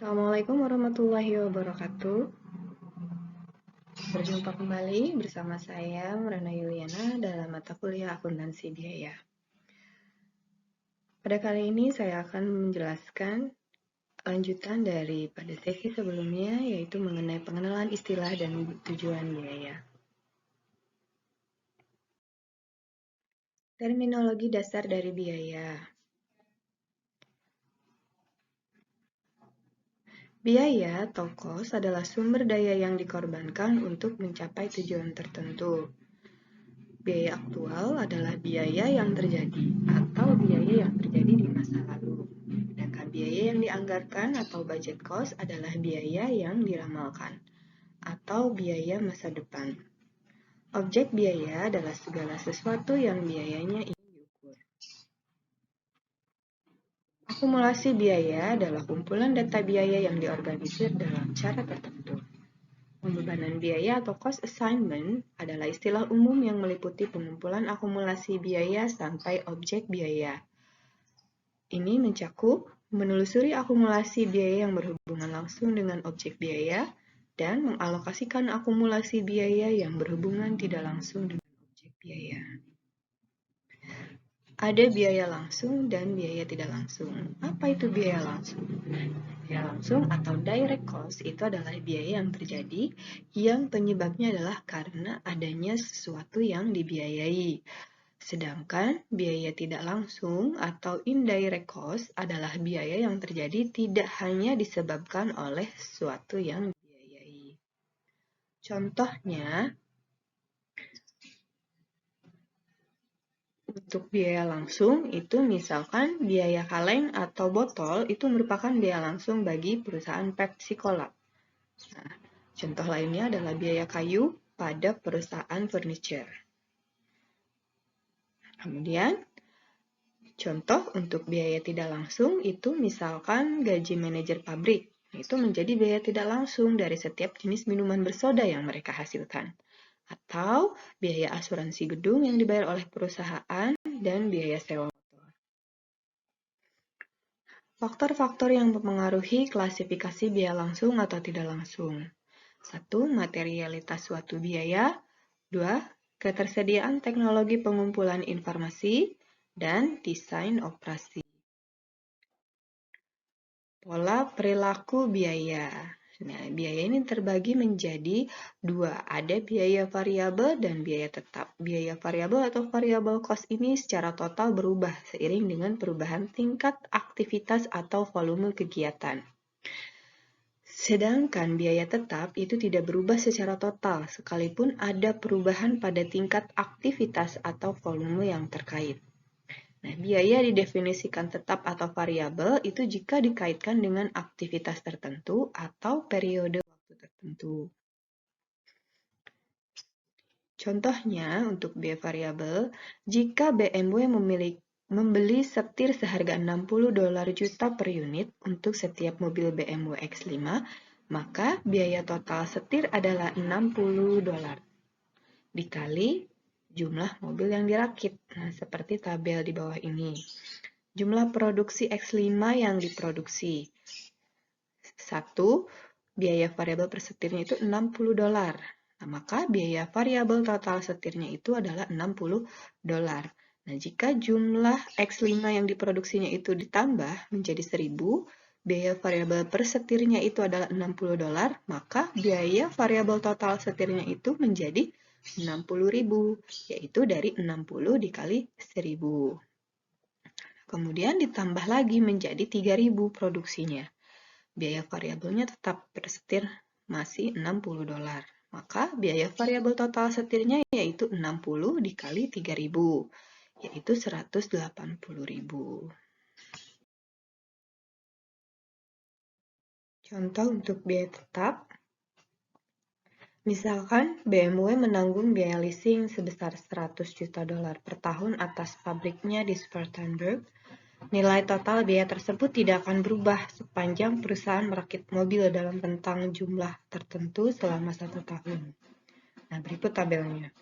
Assalamualaikum warahmatullahi wabarakatuh. Berjumpa kembali bersama saya, Murana Yuliana, dalam mata kuliah akuntansi biaya. Pada kali ini saya akan menjelaskan lanjutan dari pada sesi sebelumnya, yaitu mengenai pengenalan istilah dan tujuan biaya. Terminologi dasar dari biaya. Biaya atau cost adalah sumber daya yang dikorbankan untuk mencapai tujuan tertentu. Biaya aktual adalah biaya yang terjadi atau biaya yang terjadi di masa lalu. Sedangkan biaya yang dianggarkan atau budget cost adalah biaya yang diramalkan atau biaya masa depan. Objek biaya adalah segala sesuatu yang biayanya ingin diukur. Akumulasi biaya adalah kumpulan data biaya yang diorganisir dalam cara tertentu. Pembebanan biaya atau cost assignment adalah istilah umum yang meliputi pengumpulan akumulasi biaya sampai objek biaya. Ini mencakup menelusuri akumulasi biaya yang berhubungan langsung dengan objek biaya dan mengalokasikan akumulasi biaya yang berhubungan tidak langsung dengan objek biaya. Ada biaya langsung dan biaya tidak langsung. Apa itu biaya langsung? Biaya langsung atau direct cost itu adalah biaya yang terjadi yang penyebabnya adalah karena adanya sesuatu yang dibiayai. Sedangkan biaya tidak langsung atau indirect cost adalah biaya yang terjadi tidak hanya disebabkan oleh sesuatu yang dibiayai. Contohnya, untuk biaya langsung itu misalkan biaya kaleng atau botol itu merupakan biaya langsung bagi perusahaan Pepsi Cola. Nah, contoh lainnya adalah biaya kayu pada perusahaan furniture. Kemudian, contoh untuk biaya tidak langsung itu misalkan gaji manajer pabrik. Itu menjadi biaya tidak langsung dari setiap jenis minuman bersoda yang mereka hasilkan. Atau biaya asuransi gedung yang dibayar oleh perusahaan dan biaya sewa motor. Faktor-faktor yang mempengaruhi klasifikasi biaya langsung atau tidak langsung. 1. Materialitas suatu biaya. 2. Ketersediaan teknologi pengumpulan informasi. Dan desain operasi. Pola perilaku biaya. Nah, biaya ini terbagi menjadi dua. Ada biaya variabel dan biaya tetap. Biaya variabel atau variable cost ini secara total berubah seiring dengan perubahan tingkat aktivitas atau volume kegiatan. Sedangkan biaya tetap itu tidak berubah secara total, sekalipun ada perubahan pada tingkat aktivitas atau volume yang terkait. Nah, biaya didefinisikan tetap atau variabel itu jika dikaitkan dengan aktivitas tertentu atau periode waktu tertentu. Contohnya, untuk biaya variabel, jika BMW membeli setir seharga $60 juta per unit untuk setiap mobil BMW X5, maka biaya total setir adalah $60 dikali jumlah mobil yang dirakit. Nah, seperti tabel di bawah ini. Jumlah produksi X5 yang diproduksi. 1. Biaya variabel per setirnya itu $60. Nah, maka biaya variabel total setirnya itu adalah $60. Nah, jika jumlah X5 yang diproduksinya itu ditambah menjadi 1.000, biaya variabel per setirnya itu adalah $60, maka biaya variabel total setirnya itu menjadi 60.000, yaitu dari 60 dikali 1.000. Kemudian ditambah lagi menjadi 3.000 produksinya. Biaya variabelnya tetap per setir masih $60. Maka biaya variabel total setirnya yaitu 60 dikali 3.000, yaitu 180.000. Contoh untuk biaya tetap, misalkan BMW menanggung biaya leasing sebesar $100 juta per tahun atas pabriknya di Spartanburg. Nilai total biaya tersebut tidak akan berubah sepanjang perusahaan merakit mobil dalam rentang jumlah tertentu selama 1 tahun. Nah, berikut tabelnya.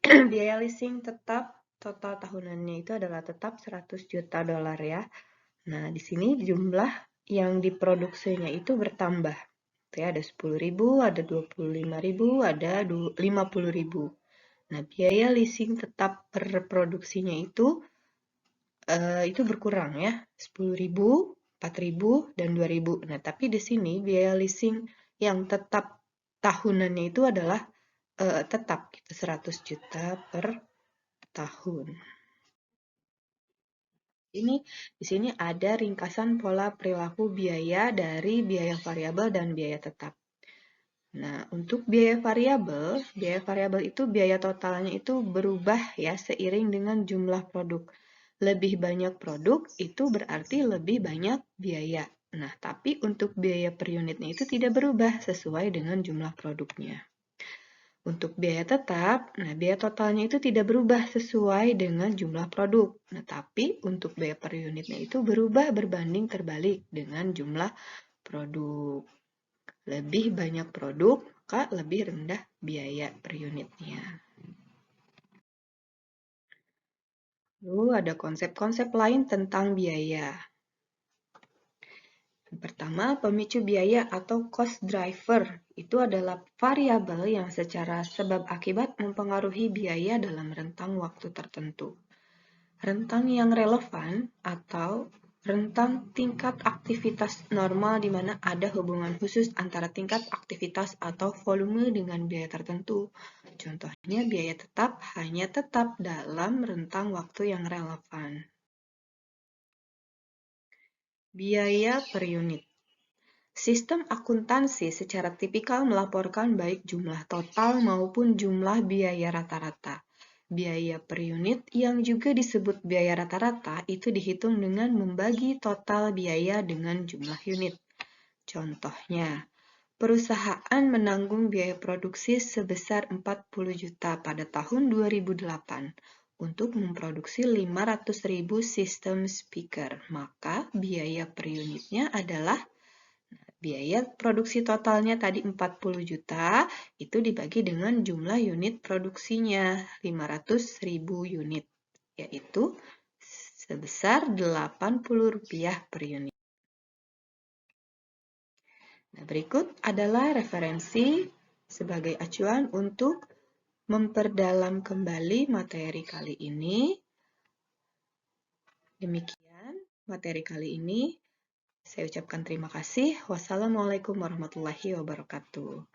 Biaya leasing tetap total tahunannya itu adalah tetap $100 juta ya. Nah, di sini jumlah yang diproduksinya itu bertambah. Ya, ada 10.000, ada 25.000, ada 50.000. Nah, biaya leasing tetap per produksinya itu berkurang ya, 10.000, 4.000, dan 2.000. Nah, tapi di sini biaya leasing yang tetap tahunannya itu adalah tetap gitu, 100 juta per tahun. Di sini ada ringkasan pola perilaku biaya dari biaya variabel dan biaya tetap. Nah, untuk biaya variabel itu biaya totalnya itu berubah ya seiring dengan jumlah produk. Lebih banyak produk itu berarti lebih banyak biaya. Nah, tapi untuk biaya per unitnya itu tidak berubah sesuai dengan jumlah produknya. Untuk biaya tetap, nah biaya totalnya itu tidak berubah sesuai dengan jumlah produk. Nah, tapi untuk biaya per unitnya itu berubah berbanding terbalik dengan jumlah produk. Lebih banyak produk, maka lebih rendah biaya per unitnya. Lalu ada konsep-konsep lain tentang biaya. Yang pertama, pemicu biaya atau cost driver. Itu adalah variabel yang secara sebab akibat mempengaruhi biaya dalam rentang waktu tertentu. Rentang yang relevan atau rentang tingkat aktivitas normal di mana ada hubungan khusus antara tingkat aktivitas atau volume dengan biaya tertentu. Contohnya biaya tetap hanya tetap dalam rentang waktu yang relevan. Biaya per unit. Sistem akuntansi secara tipikal melaporkan baik jumlah total maupun jumlah biaya rata-rata. Biaya per unit yang juga disebut biaya rata-rata itu dihitung dengan membagi total biaya dengan jumlah unit. Contohnya, perusahaan menanggung biaya produksi sebesar 40 juta pada tahun 2008 untuk memproduksi 500.000 sistem speaker. Maka biaya per unitnya adalah biaya produksi totalnya tadi 40 juta, itu dibagi dengan jumlah unit produksinya, 500.000 unit, yaitu sebesar Rp80 per unit. Nah, berikut adalah referensi sebagai acuan untuk memperdalam kembali materi kali ini. Demikian materi kali ini. Saya ucapkan terima kasih. Wassalamualaikum warahmatullahi wabarakatuh.